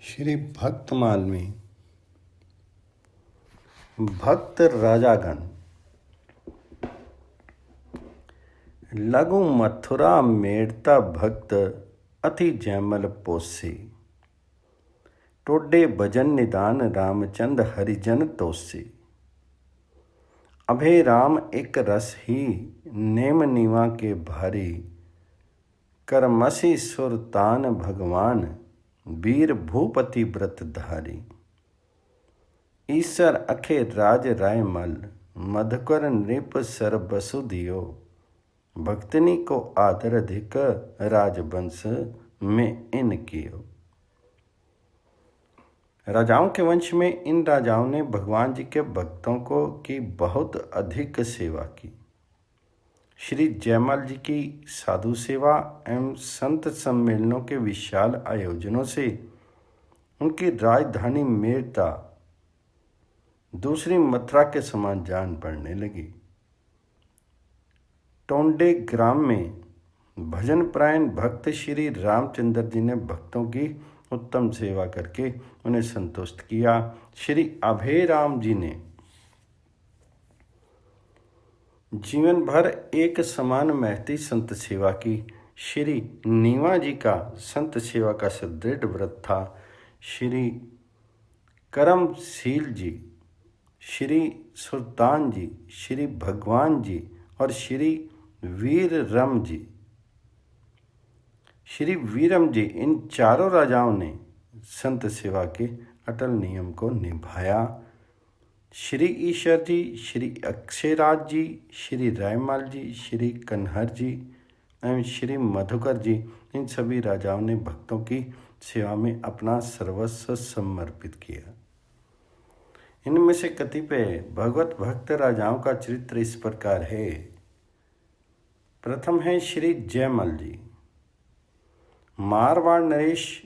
श्री भक्तमाल में भक्त राजागण लघु मथुरा मेड़ता भक्त अति जयमल पोसे टोडे भजन निदान रामचंद हरिजन तोसे अभे राम एक रस ही नेम नीवा के भारी करमसी सुरतान भगवान वीर भूपति व्रत धारी ईसर अखे राज राय मल मधुकर नृप सर बसु दियो भक्तनी को आदर अधिक राजवंश में इन कियो। राजाओं के वंश में इन राजाओं ने भगवान जी के भक्तों को की बहुत अधिक सेवा की। श्री जयमल जी की साधु सेवा एवं संत सम्मेलनों के विशाल आयोजनों से उनकी राजधानी मेड़ता दूसरी मथुरा के समान जान पड़ने लगी। टोंडे ग्राम में भजन परायण भक्त श्री रामचंद्र जी ने भक्तों की उत्तम सेवा करके उन्हें संतुष्ट किया। श्री अभय राम जी ने जीवन भर एक समान महती संत सेवा की। श्री नीवा जी का संत सेवा का सुदृढ़ व्रत था। श्री करमशील जी, श्री सुल्तान जी, श्री भगवान जी और श्री वीरम जी, श्री वीरम जी, इन चारों राजाओं ने संत सेवा के अटल नियम को निभाया। श्री ईश्वर जी, श्री अक्षयराज जी, श्री रायमाल जी, श्री कन्हर जी एवं श्री मधुकर जी, इन सभी राजाओं ने भक्तों की सेवा में अपना सर्वस्व समर्पित किया। इनमें से कतिपय भगवत भक्त राजाओं का चरित्र इस प्रकार है। प्रथम है श्री जयमल जी। मारवाड़ नरेश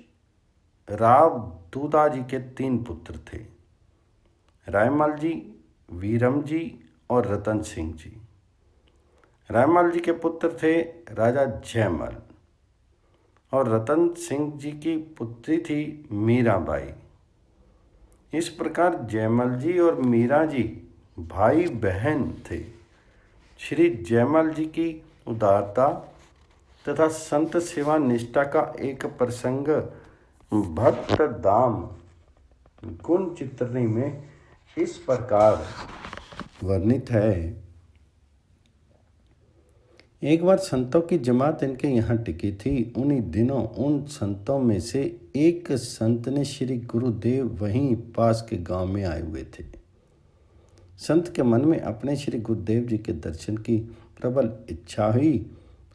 राव दूदा जी के 3 पुत्र थे, रायमल जी, वीरम जी और रतन सिंह जी। रायमल जी के पुत्र थे राजा जयमल और रतन सिंह जी की पुत्री थी मीराबाई। इस प्रकार जयमल जी और मीरा जी भाई बहन थे। श्री जयमल जी की उदारता तथा संत सेवा निष्ठा का एक प्रसंग भक्त दाम गुण चित्रनी में इस प्रकार वर्णित है। एक बार संतों की जमात इनके यहाँ टिकी थी। उन्हीं दिनों उन संतों में से एक संत ने श्री गुरुदेव वहीं पास के गांव में आए हुए थे। संत के मन में अपने श्री गुरुदेव जी के दर्शन की प्रबल इच्छा हुई,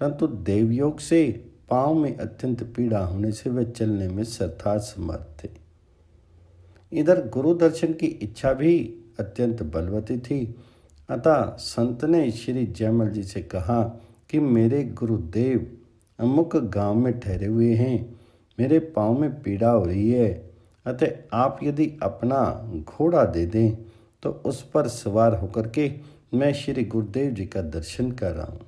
परंतु देवयोग से पांव में अत्यंत पीड़ा होने से वे चलने में सर्वथा समर्थ थे। इधर गुरु दर्शन की इच्छा भी अत्यंत बलवती थी। अतः संत ने श्री जयमल जी से कहा कि मेरे गुरुदेव अमुक गांव में ठहरे हुए हैं, मेरे पाँव में पीड़ा हो रही है, अतः आप यदि अपना घोड़ा दे दें तो उस पर सवार होकर के मैं श्री गुरुदेव जी का दर्शन कर रहा हूँ।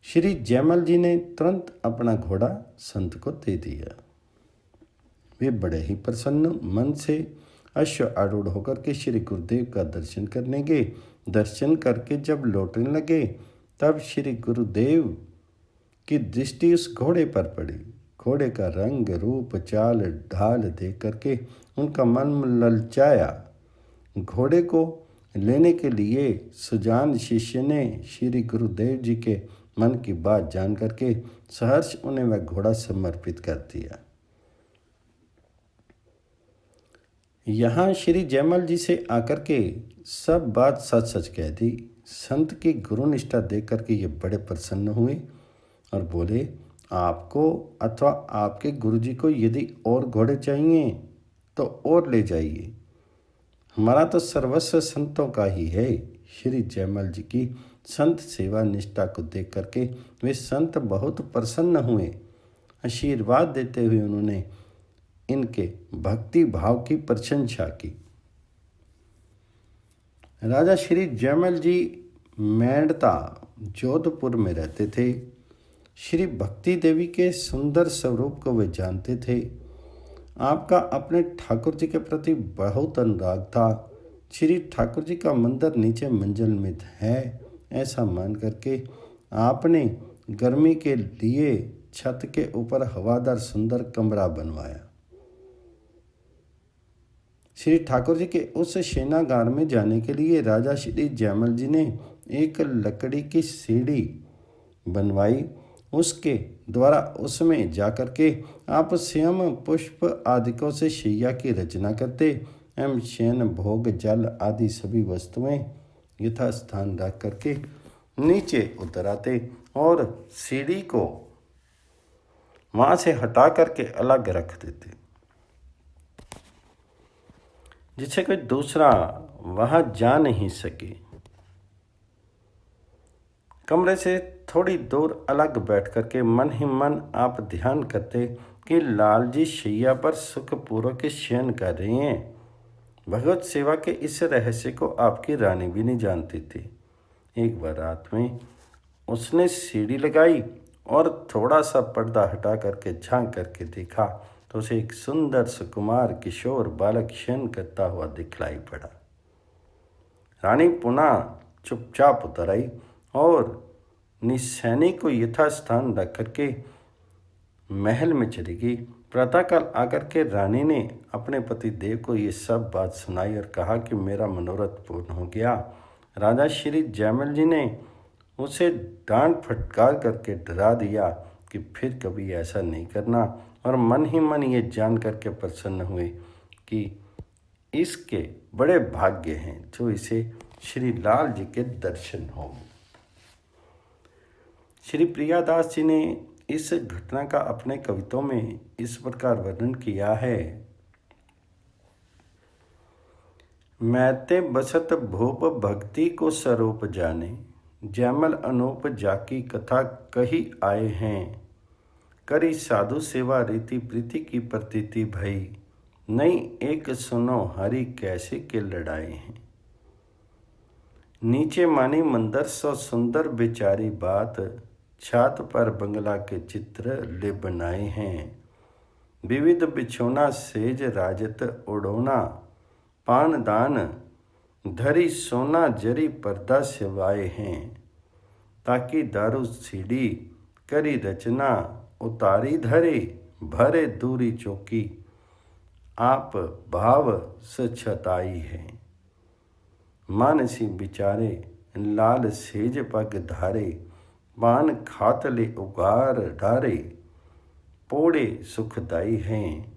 श्री जयमल जी ने तुरंत अपना घोड़ा संत को दे दिया। वे बड़े ही प्रसन्न मन से अश्व आरूढ़ होकर के श्री गुरुदेव का दर्शन करने गए। दर्शन करके जब लौटने लगे तब श्री गुरुदेव की दृष्टि उस घोड़े पर पड़ी। घोड़े का रंग रूप चाल ढाल देख करके उनका मन ललचाया। घोड़े को लेने के लिए सुजान शिष्य ने श्री गुरुदेव जी के मन की बात जान करके सहर्ष उन्हें वह घोड़ा समर्पित कर दिया। यहाँ श्री जयमल जी से आकर के सब बात सच सच कह दी। संत की गुरु निष्ठा देख करके ये बड़े प्रसन्न हुए और बोले, आपको अथवा आपके गुरुजी को यदि और घोड़े चाहिए तो और ले जाइए, हमारा तो सर्वस्व संतों का ही है। श्री जयमल जी की संत सेवा निष्ठा को देख करके वे संत बहुत प्रसन्न हुए। आशीर्वाद देते हुए उन्होंने इनके भक्ति भाव की प्रशंसा की। राजा श्री जयमल जी मेड़ता जोधपुर में रहते थे। श्री भक्ति देवी के सुंदर स्वरूप को वे जानते थे। आपका अपने ठाकुर जी के प्रति बहुत अनुराग था। श्री ठाकुर जी का मंदिर नीचे मंजिल में है, ऐसा मान करके आपने गर्मी के लिए छत के ऊपर हवादार सुंदर कमरा बनवाया। श्री ठाकुर जी के उस सेनागार में जाने के लिए राजा श्री जयमल जी ने एक लकड़ी की सीढ़ी बनवाई। उसके द्वारा उसमें जाकर के आप स्वयं पुष्प आदिकों से शैया की रचना करते एवं शयन भोग जल आदि सभी वस्तुएं यथास्थान रख करके नीचे उतर आते और सीढ़ी को वहां से हटा करके अलग रख देते, जिससे कोई दूसरा वहां जा नहीं सके। कमरे से थोड़ी दूर अलग बैठ करके मन ही मन आप ध्यान करते कि लाल जी शैया पर सुखपूर्वक शयन कर रही हैं। भगवत सेवा के इस रहस्य को आपकी रानी भी नहीं जानती थी। एक बार रात में उसने सीढ़ी लगाई और थोड़ा सा पर्दा हटा करके झांक करके देखा तो उसे एक सुंदर सुकुमार किशोर बालक शयन करता हुआ दिखलाई पड़ा। रानी पुनः चुपचाप उतर आई और निसैनी को यथास्थान रख करके महल में चली गई। प्रातःकाल आकर के रानी ने अपने पति देव को ये सब बात सुनाई और कहा कि मेरा मनोरथ पूर्ण हो गया। राजा श्री जयमल जी ने उसे डांट फटकार करके डरा दिया कि फिर कभी ऐसा नहीं करना, और मन ही मन ये जान करके प्रसन्न हुए कि इसके बड़े भाग्य हैं जो इसे श्री लाल जी के दर्शन हो। श्री प्रियादास जी ने इस घटना का अपने कविताओं में इस प्रकार वर्णन किया है। मैते बसत भूप भक्ति को स्वरूप जाने, जयमल अनूप जाकी कथा कही आए हैं। करी साधु सेवा रीति प्रीति की प्रतीति भई, नहीं एक सुनो हरि कैसे के लड़ाए हैं। नीचे मानी मंदिर सो सुंदर बेचारी बात, छात पर बंगला के चित्र ले बनाए हैं। विविध बिछोना सेज राजत उड़ोना, पान दान धरी सोना जरी पर्दा सिवाए हैं। ताकि दारू सीढ़ी करी रचना, उतारी धरे भरे दूरी चौकी, आप भाव सछताई है। मानसी बिचारे लाल सेज पग धारे, पान खात ले उगार डारे, पोड़े सुखदाई हैं।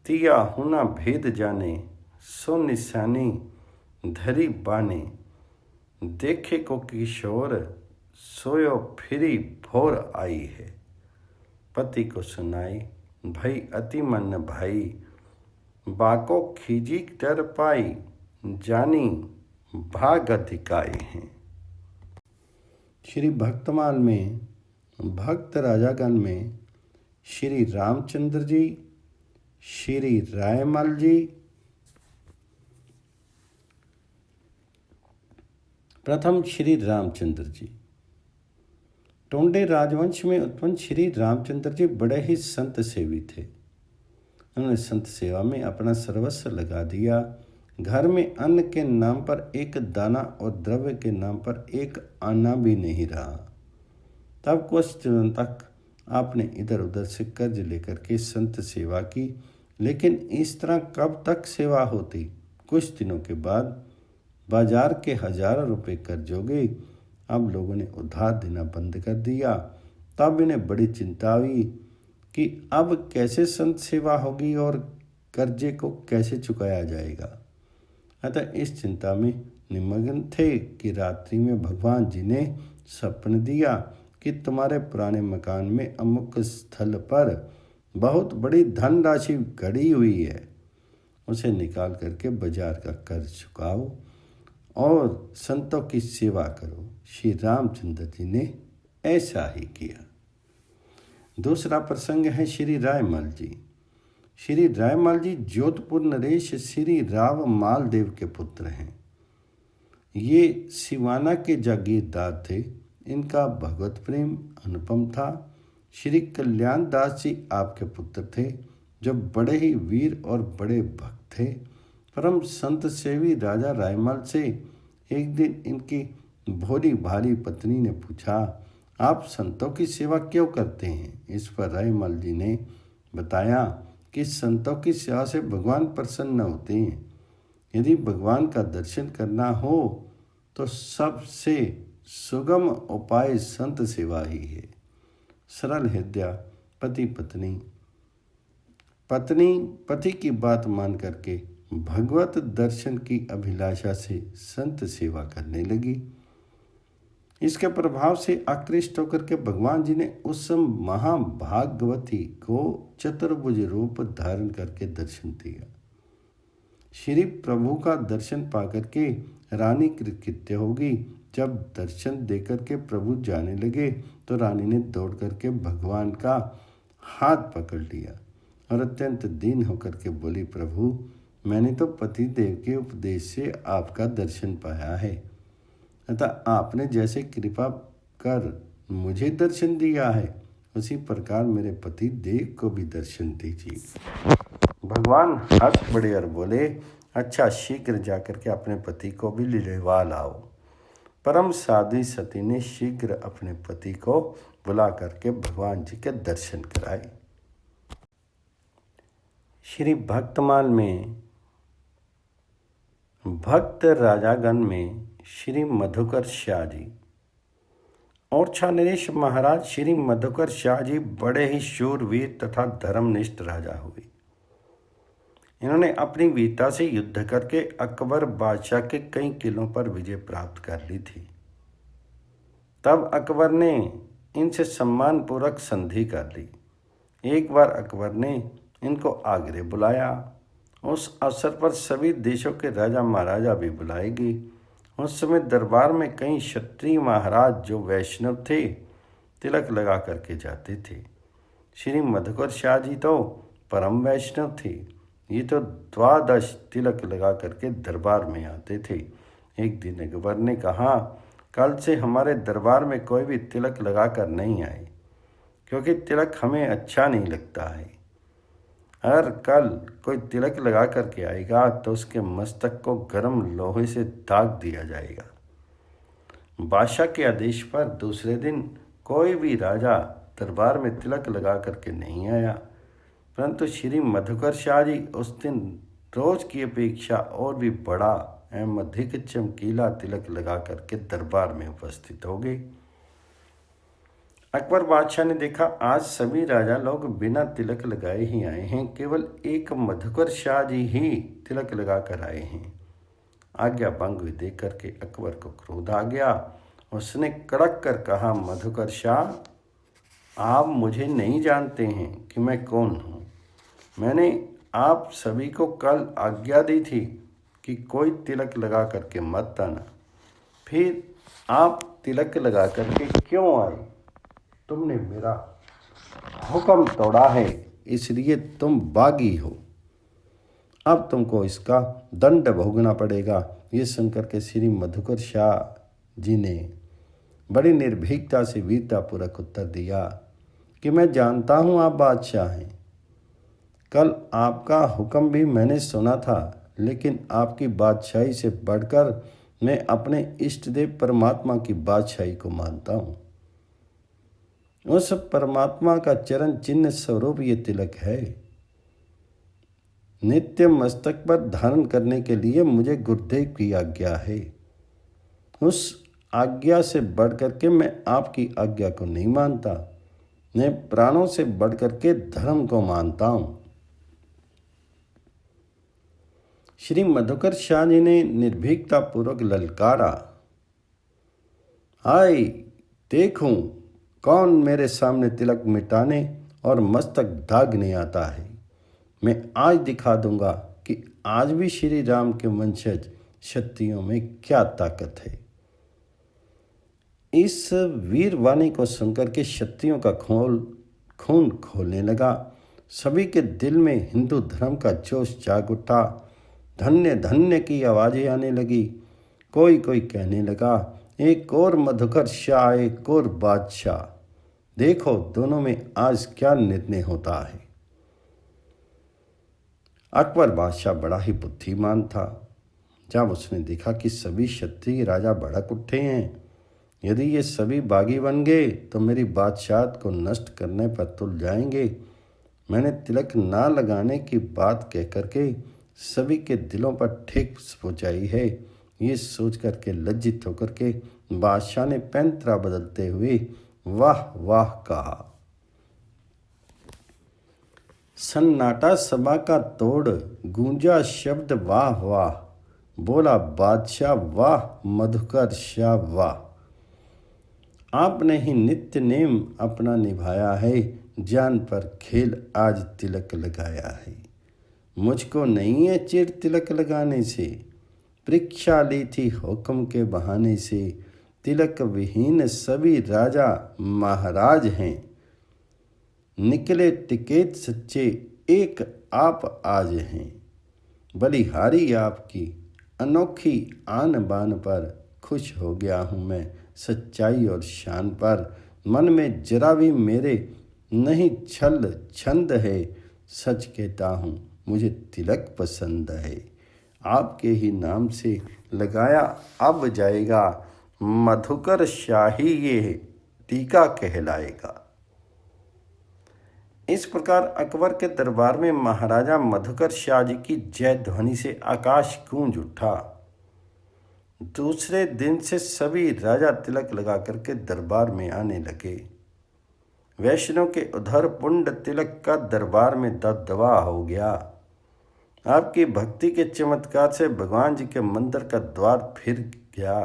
तिया हुना भेद जाने, सो निशानी धरी बाने, देखे को किशोर सोयो फिरी भोर आई है। पति को सुनाई भई अति मन भाई, बाको खीजी डर पाई, जानी भाग अधिकाई हैं। श्री भक्तमाल में भक्त राजागण में श्री रामचंद्र जी, श्री रायमल जी, प्रथम श्री रामचंद्र जी। टोंडे राजवंश में उत्पन्न श्री रामचंद्र जी बड़े ही संत सेवी थे। उन्होंने संत सेवा में अपना सर्वस्व लगा दिया। घर में अन्न के नाम पर एक दाना और द्रव्य के नाम पर एक आना भी नहीं रहा। तब कुछ दिनों तक आपने इधर उधर से कर्ज लेकर के संत सेवा की, लेकिन इस तरह कब तक सेवा होती। कुछ दिनों के बाद बाजार के हजारों रुपए कर्ज हो गए। अब लोगों ने उधार देना बंद कर दिया। तब इन्हें बड़ी चिंता हुई कि अब कैसे संत सेवा होगी और कर्जे को कैसे चुकाया जाएगा। अतः इस चिंता में निमग्न थे कि रात्रि में भगवान जी ने सपन दिया कि तुम्हारे पुराने मकान में अमुक स्थल पर बहुत बड़ी धनराशि गड़ी हुई है, उसे निकाल करके बाजार का कर्ज चुकाओ और संतों की सेवा करो। श्री रामचंद्र जी ने ऐसा ही किया। दूसरा प्रसंग है श्री रायमल जी। श्री रायमल जी जोधपुर नरेश श्री राव मालदेव के पुत्र हैं। ये सिवाना के जागीरदार थे। इनका भगवत प्रेम अनुपम था। श्री कल्याण दास जी आपके पुत्र थे, जो बड़े ही वीर और बड़े भक्त थे। परम संत सेवी राजा रायमल से एक दिन इनकी भोली भाली पत्नी ने पूछा, आप संतों की सेवा क्यों करते हैं? इस पर रायमल जी ने बताया कि संतों की सेवा से भगवान प्रसन्न होते हैं। यदि भगवान का दर्शन करना हो तो सबसे सुगम उपाय संत सेवा ही है। सरल हृदय पति पति की बात मान करके भगवत दर्शन की अभिलाषा से संत सेवा करने लगी। इसके प्रभाव से आकृष्ट होकर के भगवान जी ने उस महाभागवती को चतुर्भुज रूप धारण करके दर्शन दिया। श्री प्रभु का दर्शन पाकर के रानी कृतकृत्य होगी। जब दर्शन देकर के प्रभु जाने लगे तो रानी ने दौड़ करके भगवान का हाथ पकड़ लिया और अत्यंत दीन होकर के बोली, प्रभु मैंने तो पति देव के उपदेश से आपका दर्शन पाया है, अतः आपने जैसे कृपा कर मुझे दर्शन दिया है उसी प्रकार मेरे पति देव को भी दर्शन दीजिए। भगवान हंस पड़े और बोले, अच्छा शीघ्र जाकर के अपने पति को भी लिलवा लाओ। परम साध्वी सती ने शीघ्र अपने पति को बुला करके भगवान जी के दर्शन कराए। श्री भक्तमाल में भक्त राजागण में श्री मधुकर शाह जी और नरेश महाराज श्री मधुकर शाह जी बड़े ही शूरवीर तथा धर्मनिष्ठ राजा हुए। इन्होंने अपनी वीरता से युद्ध करके अकबर बादशाह के कई किलों पर विजय प्राप्त कर ली थी। तब अकबर ने इनसे सम्मानपूर्वक संधि कर ली। एक बार अकबर ने इनको आगरे बुलाया। उस अवसर पर सभी देशों के राजा महाराजा भी बुलाए गए। उस समय दरबार में कई क्षत्रिय महाराज जो वैष्णव थे तिलक लगा करके जाते थे। श्री मधुकर शाह जी तो परम वैष्णव थे। ये तो 12 तिलक लगा करके दरबार में आते थे। एक दिन अकबर ने कहा, कल से हमारे दरबार में कोई भी तिलक लगा कर नहीं आए, क्योंकि तिलक हमें अच्छा नहीं लगता है। अगर कल कोई तिलक लगा करके आएगा तो उसके मस्तक को गर्म लोहे से दाग दिया जाएगा। बादशाह के आदेश पर दूसरे दिन कोई भी राजा दरबार में तिलक लगा करके नहीं आया, परंतु श्री मधुकर शाह जी उस दिन रोज की अपेक्षा और भी बड़ा एवं अधिक चमकीला तिलक लगा करके दरबार में उपस्थित हो गए। अकबर बादशाह ने देखा आज सभी राजा लोग बिना तिलक लगाए ही आए हैं, केवल एक मधुकर शाह जी ही तिलक लगा कर आए हैं। आज्ञा भंग देख करके अकबर को क्रोध आ गया। उसने कड़क कर कहा, मधुकर शाह, आप मुझे नहीं जानते हैं कि मैं कौन हूँ। मैंने आप सभी को कल आज्ञा दी थी कि कोई तिलक लगा करके मत आना, फिर आप तिलक लगा करके क्यों आए? तुमने मेरा हुक्म तोड़ा है, इसलिए तुम बागी हो। अब तुमको इसका दंड भोगना पड़ेगा। ये सुनकर के श्री मधुकर शाह जी ने बड़ी निर्भीकता से वीरतापूर्वक उत्तर दिया कि मैं जानता हूँ आप बादशाह हैं। कल आपका हुक्म भी मैंने सुना था, लेकिन आपकी बादशाही से बढ़कर मैं अपने इष्ट देव परमात्मा की बादशाही को मानता हूँ। उस परमात्मा का चरण चिन्ह स्वरूप ये तिलक है। नित्य मस्तक पर धारण करने के लिए मुझे गुरुदेव की आज्ञा है। उस आज्ञा से बढ़कर के मैं आपकी आज्ञा को नहीं मानता। मैं प्राणों से बढ़कर के धर्म को मानता हूँ। श्री मधुकर शाह जी ने निर्भीकता पूर्वक ललकारा, हाय देखूं कौन मेरे सामने तिलक मिटाने और मस्तक दागने आता है। मैं आज दिखा दूंगा कि आज भी श्री राम के वंशज क्षत्रियों में क्या ताकत है। इस वीर वाणी को सुनकर के क्षत्रियों का खून खोलने लगा। सभी के दिल में हिंदू धर्म का जोश जाग उठा। धन्य धन्य की आवाज़ें आने लगी। कोई कोई कहने लगा, एक और मधुकर शाह, एक और बादशाह। देखो दोनों में आज क्या निर्णय होता है। अकबर बादशाह बड़ा ही बुद्धिमान था। जब उसने देखा कि सभी क्षत्रिय राजा भड़क उठे हैं, यदि ये सभी बागी बन गए तो मेरी बादशाहत को नष्ट करने पर तुल जाएंगे। मैंने तिलक ना लगाने की बात कह करके सभी के दिलों पर ठेस पहुंचाई है। ये सोच करके लज्जित होकर के बादशाह ने पैंतरा बदलते हुए वाह वाह कहा। सन्नाटा सभा का तोड़, गूंजा शब्द वाह वाह। बोला बादशाह वाह, मधुकर शाह वाह। आपने ही नित्य नेम अपना निभाया है, जान पर खेल आज तिलक लगाया है। मुझको नहीं है चिर तिलक लगाने से, परीक्षा ली थी हुक्म के बहाने से। तिलक विहीन सभी राजा महाराज हैं, निकले टिकैत सच्चे एक आप आज हैं। बलिहारी आपकी अनोखी आन बान पर, खुश हो गया हूँ मैं सच्चाई और शान पर। मन में जरा भी मेरे नहीं छल छंद है, सच कहता हूँ मुझे तिलक पसंद है। आपके ही नाम से लगाया अब जाएगा, मधुकर शाही ये टीका कहलाएगा। इस प्रकार अकबर के दरबार में महाराजा मधुकर शाह जी की जय ध्वनि से आकाश गूंज उठा। दूसरे दिन से सभी राजा तिलक लगा करके दरबार में आने लगे। वैष्णव के उधर पुंड तिलक का दरबार में दबदबा हो गया। आपकी भक्ति के चमत्कार से भगवान जी के मंदिर का द्वार फिर गया।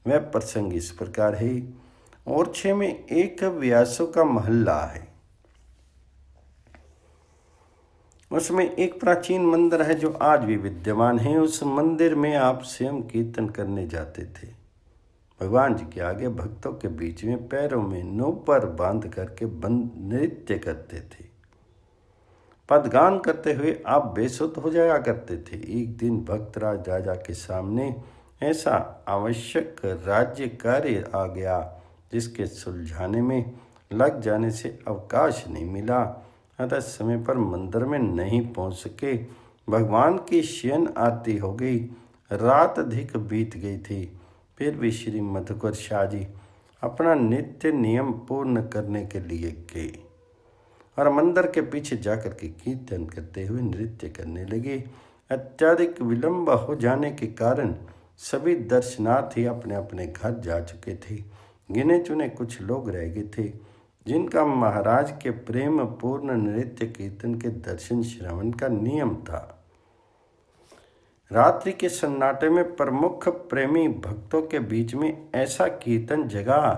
वह प्रसंग इस प्रकार है। ओरछे में एक व्यासों का महल्ला है। उसमें एक प्राचीन मंदिर है जो आज भी विद्यमान है। उस मंदिर में आप स्वयं कीर्तन करने जाते थे। भगवान जी के आगे भक्तों के बीच में पैरों में नूपुर बांध करके नृत्य करते थे। पदगान करते हुए आप बेसुध हो जाया करते थे। एक दिन भक्तराज राजा के सामने ऐसा आवश्यक राज्य कार्य आ गया जिसके सुलझाने में लग जाने से अवकाश नहीं मिला, अतः समय पर मंदिर में नहीं पहुंच सके। भगवान की शयन आरती हो गई। रात अधिक बीत गई थी। फिर भी श्री मधुकर शाह जी अपना नित्य नियम पूर्ण करने के लिए गए और मंदिर के पीछे जाकर के कीर्तन करते हुए नृत्य करने लगे। अत्यधिक विलंब हो जाने के कारण सभी दर्शनार्थी अपने अपने घर जा चुके थे। गिने चुने कुछ लोग रह गए थे जिनका महाराज के प्रेम पूर्ण नृत्य कीर्तन के दर्शन श्रवण का नियम था। रात्रि के सन्नाटे में प्रमुख प्रेमी भक्तों के बीच में ऐसा कीर्तन जगा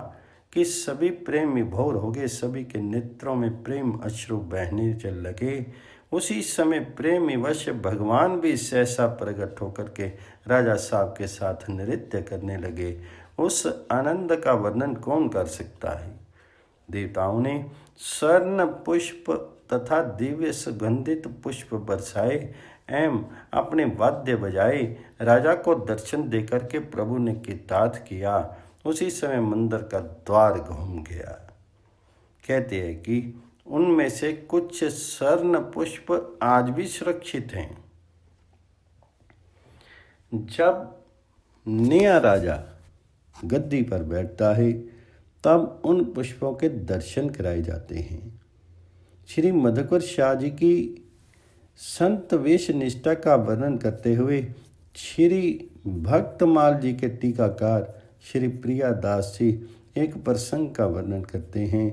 कि सभी प्रेम विभोर हो गए। सभी के नेत्रों में प्रेम अश्रु बहने चल लगे। उसी समय प्रेमीवश भगवान भी सहसा प्रकट होकर के राजा साहब के साथ नृत्य करने लगे। उस आनंद का वर्णन कौन कर सकता है। देवताओं ने स्वर्ण पुष्प तथा दिव्य सुगंधित पुष्प बरसाए एवं अपने वाद्य बजाए। राजा को दर्शन देकर के प्रभु ने कृतार्थ किया। उसी समय मंदिर का द्वार घूम गया। कहते हैं कि उनमें से कुछ स्वर्ण पुष्प आज भी सुरक्षित हैं। जब नया राजा गद्दी पर बैठता है तब उन पुष्पों के दर्शन कराए जाते हैं। श्री मधुकर शाह जी की संत वेश निष्ठा का वर्णन करते हुए श्री भक्तमाल जी के टीकाकार श्री प्रिया दास जी एक प्रसंग का वर्णन करते हैं।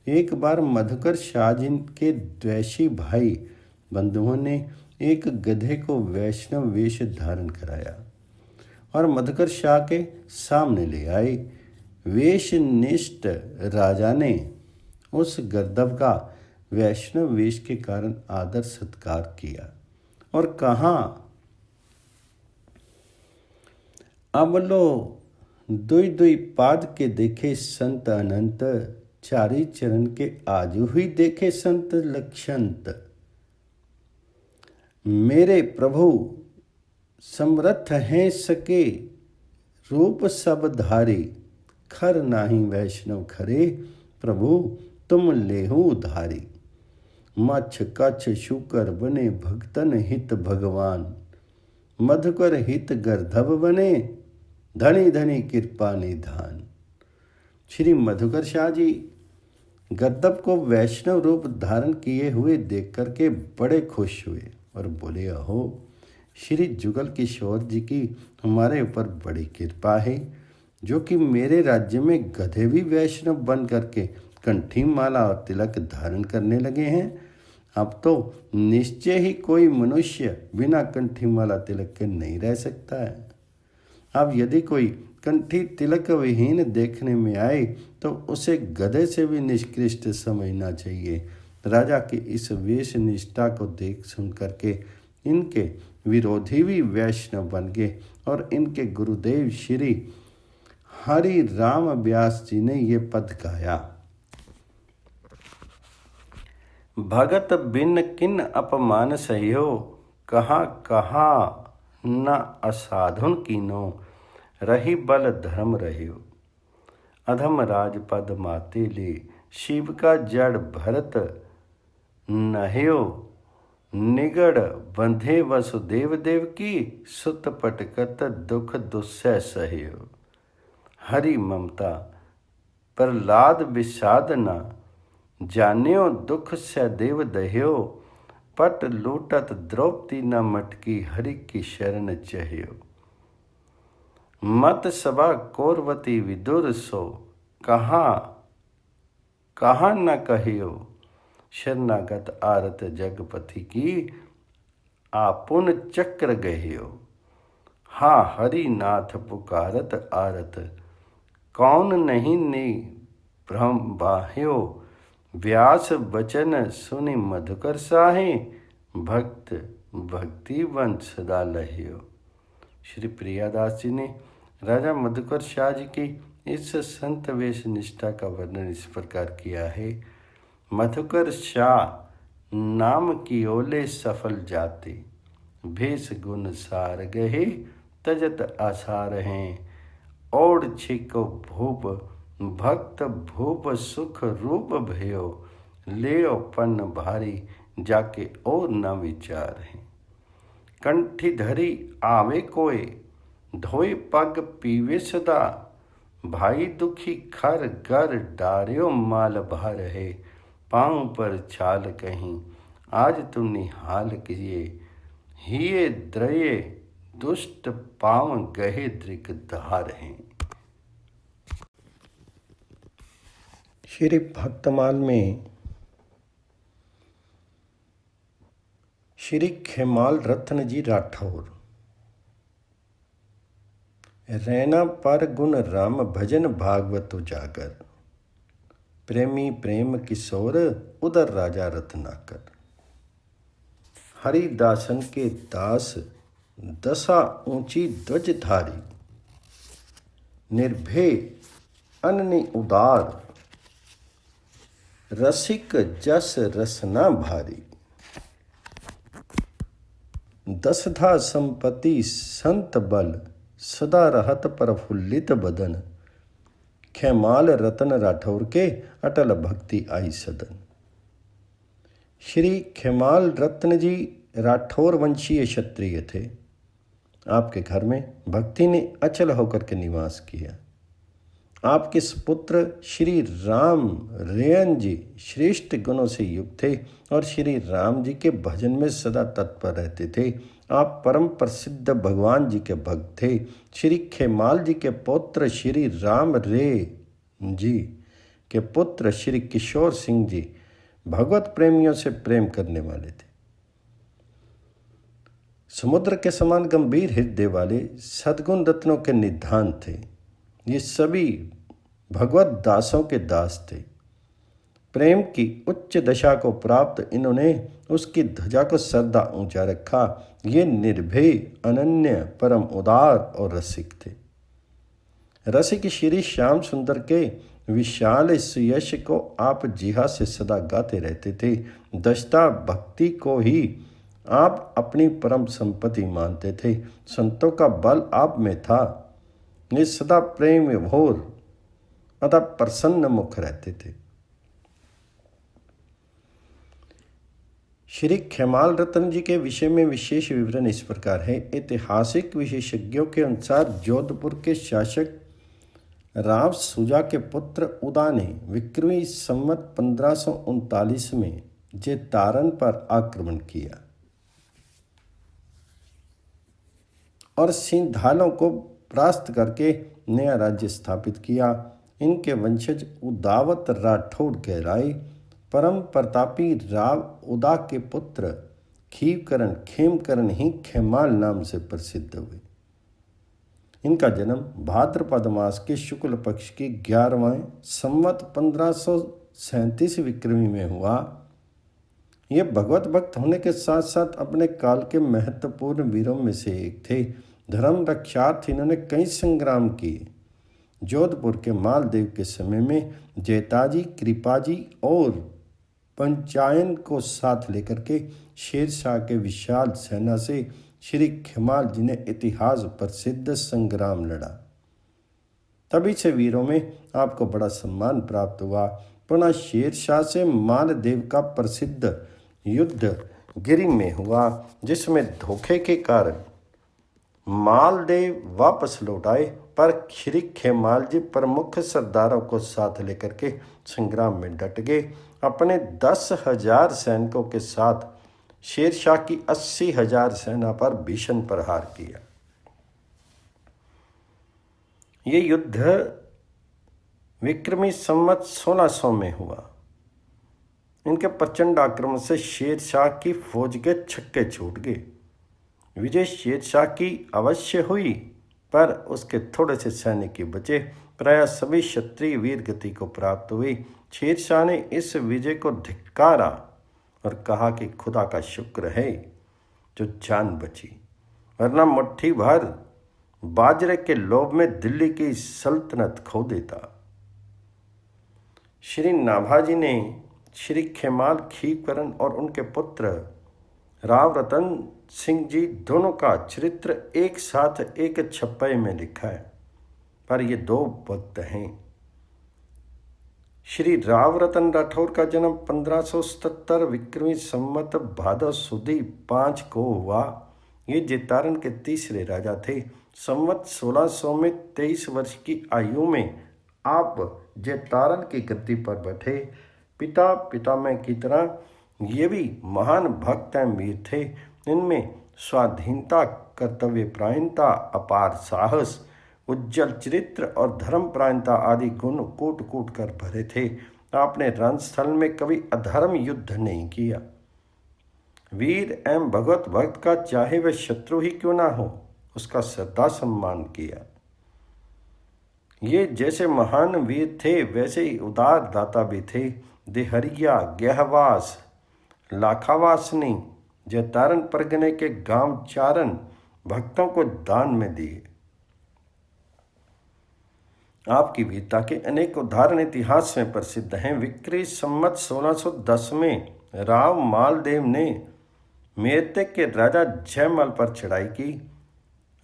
एक बार मधुकर शाह जी के द्वेषी भाई बंधुओं ने एक गधे को वैष्णव वेश धारण कराया और मधुकर शाह के सामने ले आए। वेशनिष्ठ राजा ने उस गर्दभ का वैष्णव वेश के कारण आदर सत्कार किया और कहा, अवलो दुई दुई पाद के देखे संत अनंत, चारी चरण के आजू ही देखे संत लक्षंत। मेरे प्रभु समर्थ हैं सके रूप सब धारे, खर नाही वैष्णव खरे, प्रभु तुम लेहु उधारी। मच्छ कच्छ शुकर बने, भक्तन हित भगवान, मधुकर हित गर्धव बने, धनी धनी कृपा निधान। श्री मधुकर शाह जी गर्दभ को वैष्णव रूप धारण किए हुए देख करके बड़े खुश हुए और बोले, अहो श्री जुगल किशोर जी की हमारे ऊपर बड़ी कृपा है, जो कि मेरे राज्य में गधे भी वैष्णव बन करके कंठी माला और तिलक धारण करने लगे हैं। अब तो निश्चय ही कोई मनुष्य बिना कंठी माला तिलक के नहीं रह सकता है। अब यदि कोई कंठी तिलक विहीन देखने में आए तो उसे गधे से भी निष्कृष्ट समझना चाहिए। राजा की इस वेश निष्ठा को देख सुन करके इनके विरोधी भी वैष्णव बन गए और इनके गुरुदेव श्री हरि राम व्यास जी ने ये पद गाया, भगत बिन किन अपमान सहियो, कहाँ कहाँ न असाधुन कीनो, रही बल धर्म रहियो। अधम राजपद माते ले, शिव का जड़ भरत नहियो, निगड़ बंधे वसुदेव देव की, सुत पटकत दुख दुस्सह सहियो। हरि ममता प्रहलाद विषाद न, जान्यो दुख सहदेव दह्यो, पट लूटत द्रौपदी न मटकी, हरि की शरण चहियो। मत सभा कौरवती विदुर सो, कहाँ कहाँ न कहियो, शरणागत आरत जगपति की, आपुन चक्र गहियो। हाँ हरि नाथ पुकारत आरत, कौन नहीं नि भ्रम बाह्यो, व्यास वचन सुनि मधुकर साहे, भक्त भक्ति वंश सदा लहियो। श्री प्रियादास जी ने राजा मधुकर शाह जी की इस संत वेश निष्ठा का वर्णन इस प्रकार किया है। मधुकर शाह नाम की ओले सफल जाते, भेष गुण सार गहे तजत आसार हैं, ओढ़ छिको भूप भक्त भूप सुख रूप भयो, ले पन्न भारी जाके और न विचार है। कंठी धरी आवे कोय, धोए पग पीवे सदा, भाई दुखी खर घर डार्यो माल भर है, पाँव पर छाल कहीं आज तुम निहाल किए, हिये द्रये दुष्ट पाँव गहे दृक धार हैं। श्री भक्तमाल में श्री खेमाल रत्न जी राठौर, रैना पर गुण राम भजन भागवत उजागर, प्रेमी प्रेम किशोर उदर राजा रत्नाकर। हरिदासन के दास दशा ऊंची ध्वज धारी, निर्भय अननि उदार, रसिक जस रसना भारी। दसधा संपत्ति संत बल, सदा रहत प्रफुल्लित बदन, खेमाल रतन राठौर के अटल भक्ति आई सदन। श्री खेमाल रत्न जी राठौर वंशीय क्षत्रिय थे। आपके घर में भक्ति ने अचल होकर के निवास किया। आपके पुत्र श्री राम रेयन जी श्रेष्ठ गुणों से युक्त थे और श्री राम जी के भजन में सदा तत्पर रहते थे। आप परम प्रसिद्ध भगवान जी के भक्त थे। श्री खेमाल जी के पुत्र श्री राम रे जी के पुत्र श्री किशोर सिंह जी भगवत प्रेमियों से प्रेम करने वाले थे। समुद्र के समान गंभीर हृदय वाले सद्गुण रत्नों के निधान थे। ये सभी भगवत दासों के दास थे। प्रेम की उच्च दशा को प्राप्त इन्होंने उसकी ध्वजा को सदा ऊंचा रखा। ये निर्भय अनन्य परम उदार और रसिक थे। रसिक श्री श्याम सुंदर के विशाल सुयश को आप जिहा से सदा गाते रहते थे। दशता भक्ति को ही आप अपनी परम संपत्ति मानते थे। संतों का बल आप में था। ये सदा प्रेम विभोर अतः प्रसन्न मुख रहते थे। श्री खेमाल रतन जी के विषय में विशेष विवरण इस प्रकार है। ऐतिहासिक विशेषज्ञों के अनुसार जोधपुर के शासक राव सुजा के पुत्र उदा ने विक्रमी संवत 1539 में जेतारन पर आक्रमण किया और सिंधालों को परास्त करके नया राज्य स्थापित किया। इनके वंशज उदावत राठौड़ कहलाए। परम प्रतापी राव उदा के पुत्र खीवकरण खेमकरण ही खेमाल नाम से प्रसिद्ध हुए। इनका जन्म भाद्रपद मास के शुक्ल पक्ष की 11वें संवत 1537 विक्रमी में हुआ। ये भगवत भक्त होने के साथ साथ अपने काल के महत्वपूर्ण वीरों में से एक थे। धर्म रक्षार्थ इन्होंने कई संग्राम किए। जोधपुर के मालदेव के समय में जैताजी, कृपाजी और पंचायन को साथ लेकर के शेरशाह के विशाल सेना से श्री खेमाल जी ने इतिहास प्रसिद्ध संग्राम लड़ा। तभी से वीरों में आपको बड़ा सम्मान प्राप्त हुआ। पुनः शेरशाह से मालदेव का प्रसिद्ध युद्ध गिरी में हुआ, जिसमें धोखे के कारण मालदेव वापस लौट आए, पर श्री खेमाल जी प्रमुख सरदारों को साथ लेकर के संग्राम में डट गए। अपने 10,000 सैनिकों के साथ शेरशाह की 80,000 सेना पर भीषण प्रहार किया। ये युद्ध विक्रमी संवत 1600 में हुआ। इनके प्रचंड आक्रमण से शेरशाह की फौज के छक्के छूट गए। विजय शेरशाह की अवश्य हुई, पर उसके थोड़े से सैनिक ही बचे। प्राय सभी क्षत्रिय वीर गति को प्राप्त हुई। शेरशाह ने इस विजय को धिक्कारा और कहा कि खुदा का शुक्र है जो जान बची, वरना मुट्ठी भर बाजरे के लोभ में दिल्ली की सल्तनत खो देता। श्री नाभाजी ने श्री खेमाल खीवकरण और उनके पुत्र राव रतन सिंह जी दोनों का चरित्र एक साथ एक छप्पे में लिखा है, पर ये दो भक्त हैं। श्री राव रतन राठौर का जन्म 1577 विक्रमी संवत भादव सुदी 5 को हुआ। ये जेतारन के तीसरे राजा थे। संवत 1600 में 23 वर्ष की आयु में आप जेतारन की गद्दी पर बैठे। पिता पितामह की तरह ये भी महान भक्त एवं वीर थे। इनमें स्वाधीनता, कर्तव्यपरायणता, अपार साहस, उज्जवल चरित्र और धर्मपरायणता आदि गुण कूट कूट कर भरे थे। आपने रणस्थल में कभी अधर्म युद्ध नहीं किया। वीर एवं भगवत भक्त का चाहे वह शत्रु ही क्यों ना हो, उसका सदा सम्मान किया। ये जैसे महान वीर थे, वैसे ही उदार दाता भी थे। देहरिया, गहवास, लाखावासनी, जेतारन परगने के गांव चारण भक्तों को दान में दिए। आपकी वीरता के अनेक उदाहरण इतिहास में प्रसिद्ध हैं। विक्रमी संवत 1610 में राव मालदेव ने मेरठ के राजा जयमल पर चढ़ाई की।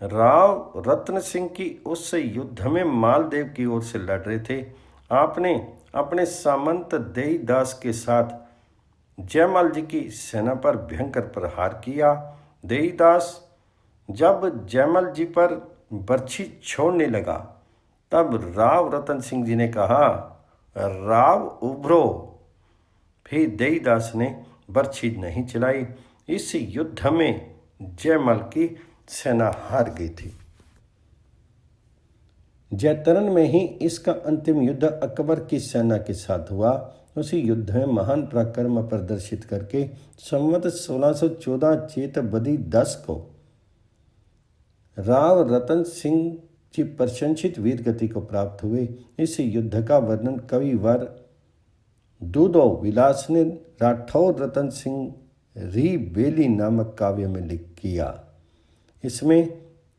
राव रतन सिंह की उस युद्ध में मालदेव की ओर से लड़ रहे थे। आपने अपने सामंत देईदास के साथ जयमल जी की सेना पर भयंकर प्रहार किया। देईदास जब जयमल जी पर बर्छी छोड़ने लगा, तब राव रतन सिंह जी ने कहा, राव उभरो। फिर देईदास ने बर्छी नहीं चलाई। इस युद्ध में जयमल की सेना हार गई थी। जैतरन में ही इसका अंतिम युद्ध अकबर की सेना के साथ हुआ। उसी युद्ध में महान पराक्रम प्रदर्शित करके संवत 1614 चेत बदी 10 को राव रतन सिंह जी प्रशंसित वीर गति को प्राप्त हुए। इस युद्ध का वर्णन कविवर दूधो विलास ने राठौर रतन सिंह री बेली नामक काव्य में लिख किया। इसमें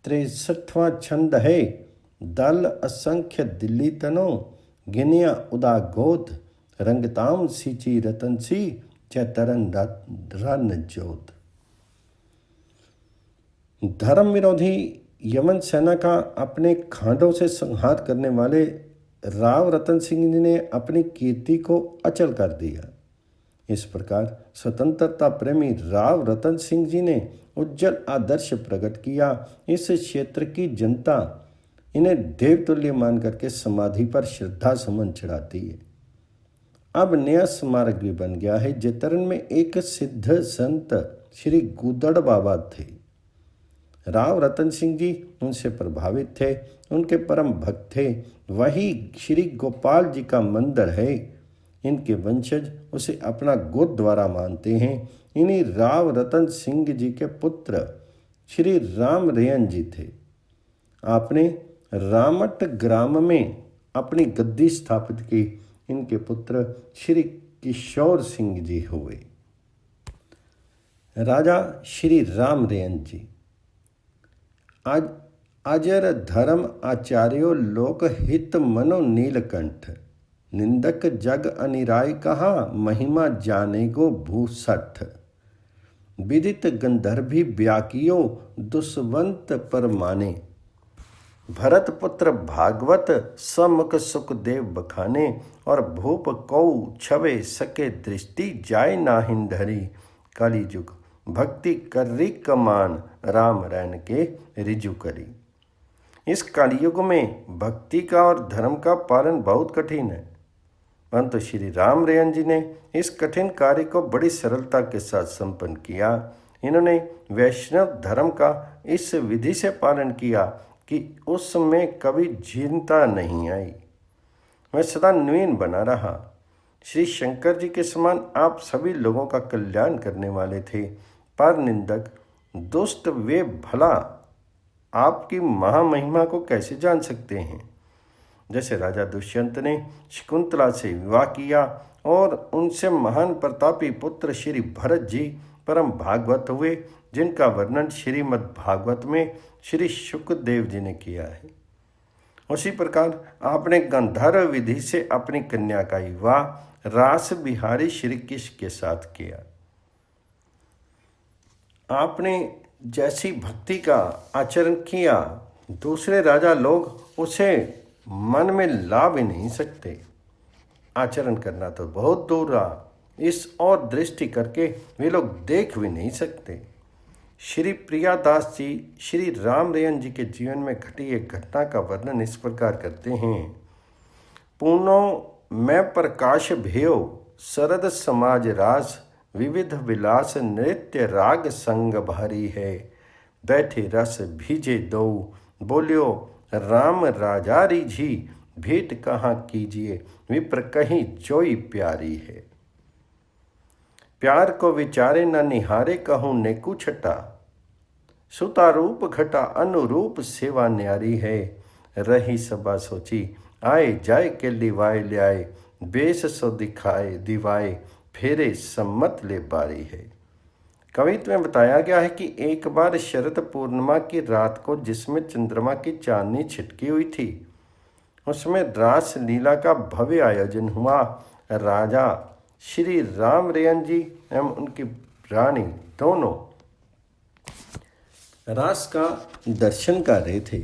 63वां छंद है। दल असंख्य दिल्ली तनो गिनिया उदा गोद रंगताम सीची रतन सी चैतरन रन जोत। धर्म विरोधी यमन सेना का अपने खांडों से संहार करने वाले राव रतन सिंह जी ने अपनी कीर्ति को अचल कर दिया। इस प्रकार स्वतंत्रता प्रेमी राव रतन सिंह जी ने उज्जवल आदर्श प्रकट किया। इस क्षेत्र की जनता इन्हें देवतुल्य मान करके समाधि पर श्रद्धा सुमन चढ़ाती है। अब नया स्मारक भी बन गया है। जैतरन में एक सिद्ध संत श्री गुदड़ बाबा थे। राव रतन सिंह जी उनसे प्रभावित थे, उनके परम भक्त थे। वही श्री गोपाल जी का मंदिर है। इनके वंशज उसे अपना गुरुद्वारा मानते हैं। इन्हीं राव रतन सिंह जी के पुत्र श्री राम रेयन जी थे। आपने रामट ग्राम में अपनी गद्दी स्थापित की। इनके पुत्र श्री किशोर सिंह जी हुए। राजा श्री राम रेयन जी आज अजर धर्म आचार्यो लोक हित मनो नीलकंठ निंदक जग अनिराय कहा महिमा जाने को भूसठ विदित गंधर्भी व्याकियो दुष्वंत पर माने भरत पुत्र भागवत समुख सुखदेव बखाने और भूप कौ छवे सके दृष्टि जाय नाहिन धरी कलिजुग भक्ति कर्री कमान राम रैन के रिजु करी। इस कलयुग में भक्ति का और धर्म का पालन बहुत कठिन है, परंतु श्री राम रेयन जी ने इस कठिन कार्य को बड़ी सरलता के साथ संपन्न किया। इन्होंने वैष्णव धर्म का इस विधि से पालन किया कि उसमें कभी जीर्णता नहीं आई, वह सदा नवीन बना रहा। श्री शंकर जी के समान आप सभी लोगों का कल्याण करने वाले थे। पर निंदक दुष्ट वे भला आपकी महामहिमा को कैसे जान सकते हैं। जैसे राजा दुष्यंत ने शकुंतला से विवाह किया और उनसे महान प्रतापी पुत्र श्री भरत जी परम भागवत हुए, जिनका वर्णन श्रीमद् भागवत में श्री शुकदेव जी ने किया है। उसी प्रकार आपने गंधर्व विधि से अपनी कन्या का विवाह रास बिहारी श्री कृष्ण के साथ किया। आपने जैसी भक्ति का आचरण किया, दूसरे राजा लोग उसे मन में ला भी नहीं सकते। आचरण करना तो बहुत दूर रहा, इस और दृष्टि करके वे लोग देख भी नहीं सकते। श्री प्रियादास जी श्री राम रेयन जी के जीवन में घटी एक घटना का वर्णन इस प्रकार करते हैं। पूनो मैं प्रकाश भयो शरद समाज रास विविध विलास नृत्य राग संग भारी है बैठे रस भीजे दो बोलियो राम राजारी जी भेंट कहाँ कीजिए विप्र कहीं जोई प्यारी है। प्यार को विचारे न निहारे कहूँ नेकु छटा सुता रूप घटा अनुरूप सेवा न्यारी है रही सभा सोची आए जाए के लिवाए ल्याए बेस सो दिखाए दिवाए फेरे सम्मत ले बारी है। कवित्व में बताया गया है कि एक बार शरद पूर्णिमा की रात को जिसमें चंद्रमा की चांदनी छिटकी हुई थी, उसमें रास लीला का भव्य आयोजन हुआ। राजा श्री राम रेयन जी एवं उनकी रानी दोनों रास का दर्शन कर रहे थे।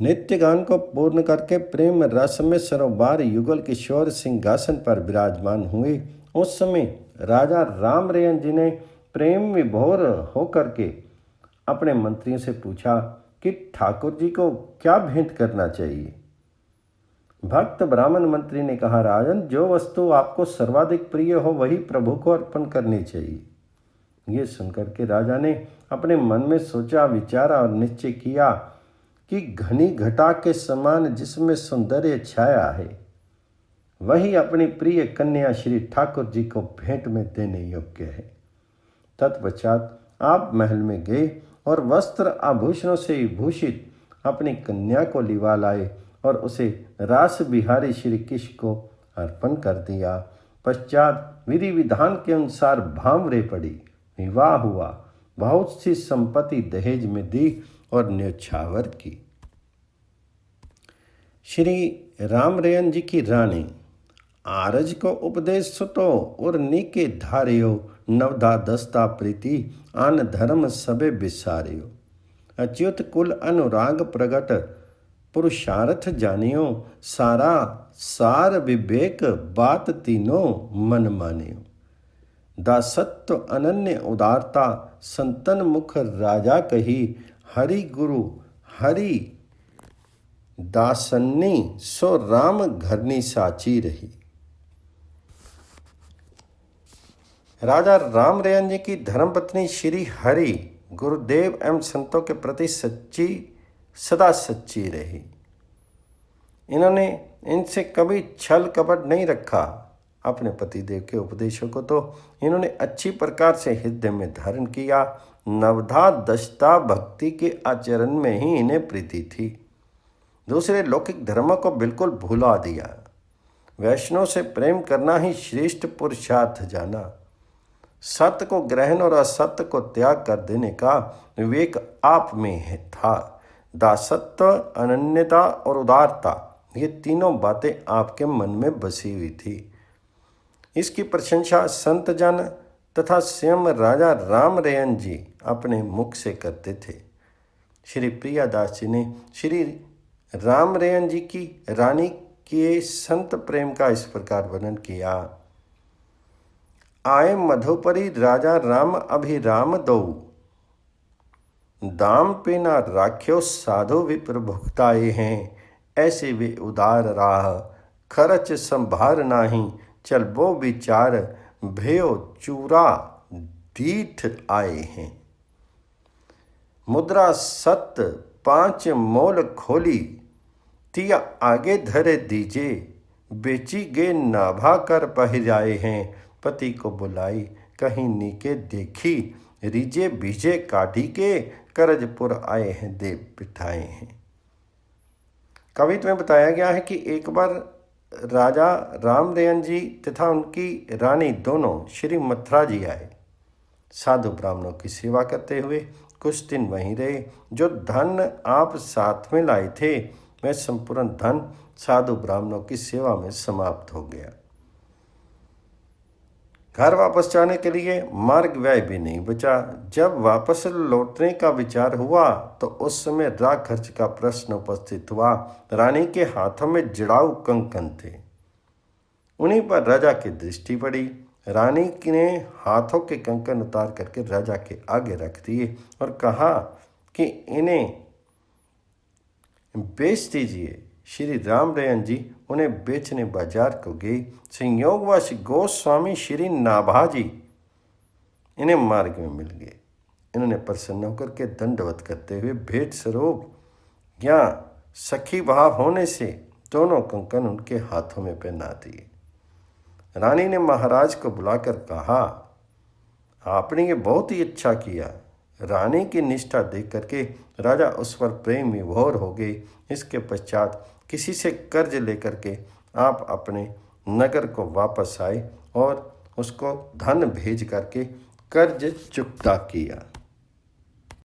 नित्य गान को पूर्ण करके प्रेम रस में सरोबार युगल किशोर सिंहासन पर विराजमान हुए। उस समय राजा राम रेयन जी ने प्रेम विभोर होकर के अपने मंत्रियों से पूछा कि ठाकुर जी को क्या भेंट करना चाहिए। भक्त ब्राह्मण मंत्री ने कहा, राजन, जो वस्तु आपको सर्वाधिक प्रिय हो वही प्रभु को अर्पण करनी चाहिए। ये सुनकर के राजा ने अपने मन में सोचा, विचारा और निश्चय किया कि घनी घटा के समान जिसमें सौंदर्य छाया है वही अपनी प्रिय कन्या श्री ठाकुर जी को भेंट में देने योग्य है। तत्पश्चात आप महल में गए और वस्त्र आभूषणों से भूषित अपनी कन्या को लिवा लाए और उसे रास बिहारी श्री कृष्ण को अर्पण कर दिया। पश्चात विधि विधान के अनुसार भामरे पड़ी, विवाह हुआ, बहुत सी संपत्ति दहेज में दी और न्यौछावर की। श्री राम रेयन जी की रानी आरज को उपदेश सुतो और नीके धारियो नवदा दस्ता प्रीति आन धर्म सबे बिसारियो अच्युत कुल अनुराग प्रगट पुरुषार्थ जानियो, सारा सार विवेक बात तीनों मन मानियो। दासत्व अनन्य उदारता संतन मुख राजा कही, हरि गुरु हरि दासन्नी सो राम घरनी साची रही। राजा राम रैन जी की धर्मपत्नी श्री हरि गुरुदेव एवं संतों के प्रति सदा सच्ची रही। इन्होंने इनसे कभी छल कपट नहीं रखा। अपने पतिदेव के उपदेशों को तो इन्होंने अच्छी प्रकार से हृदय में धारण किया। नवधा दशता भक्ति के आचरण में ही इन्हें प्रीति थी। दूसरे लौकिक धर्मों को बिल्कुल भुला दिया। वैष्णव से प्रेम करना ही श्रेष्ठ पुरुषार्थ जाना। सत्य को ग्रहण और असत्य को त्याग कर देने का विवेक आप में है था। दासत्व, अनन्यता और उदारता, ये तीनों बातें आपके मन में बसी हुई थी। इसकी प्रशंसा संत जन तथा स्वयं राजा राम रैन जी अपने मुख से करते थे। श्री प्रियादास जी ने श्री राम रैन जी की रानी के संत प्रेम का इस प्रकार वर्णन किया। आए मधुपरी राजा राम अभिराम दो, दाम पे ना राख्यो साधु विप्र भुगताए हैं। ऐसे वे उदार राह खर्च संभार नाही, चल वो विचार भयो चूरा दीठ आए हैं। मुद्रा सत्य 5 मोल खोली, तिया आगे धरे दीजे, बेची गे नाभा कर पहिराए हैं। पति को बुलाई कहीं नीके देखी, रीजे बीजे काटी के करजपुर आए हैं देव बिठाए हैं। कवित्व में बताया गया है कि एक बार राजा राम रैन जी तथा उनकी रानी दोनों श्री मथुरा जी आए। साधु ब्राह्मणों की सेवा करते हुए कुछ दिन वहीं रहे। जो धन आप साथ में लाए थे वह संपूर्ण धन साधु ब्राह्मणों की सेवा में समाप्त हो गया। घर वापस जाने के लिए मार्ग व्यय भी नहीं बचा। जब वापस लौटने का विचार हुआ तो उस समय राह खर्च का प्रश्न उपस्थित हुआ। रानी के हाथों में जड़ाऊ कंकन थे। उन्हीं पर राजा की दृष्टि पड़ी। रानी ने हाथों के कंकन उतार करके राजा के आगे रख दिए और कहा कि इन्हें बेच दीजिए। श्री राम रैन जी उन्हें बेचने बाजार को गए। संयोगवश गोस्वामी श्री नाभाजी इन्हें मार्ग में मिल गए। इन्होंने प्रसन्न होकर के दंडवत करते हुए भेंट स्वरूप या सखी भाव होने से दोनों कंकन उनके हाथों में पहना दिए। रानी ने महाराज को बुलाकर कहा, आपने ये बहुत ही अच्छा किया। रानी की निष्ठा देख करके राजा उस पर प्रेम विभोर हो गए। इसके पश्चात किसी से कर्ज लेकर के आप अपने नगर को वापस आए और उसको धन भेज करके कर्ज चुकता किया।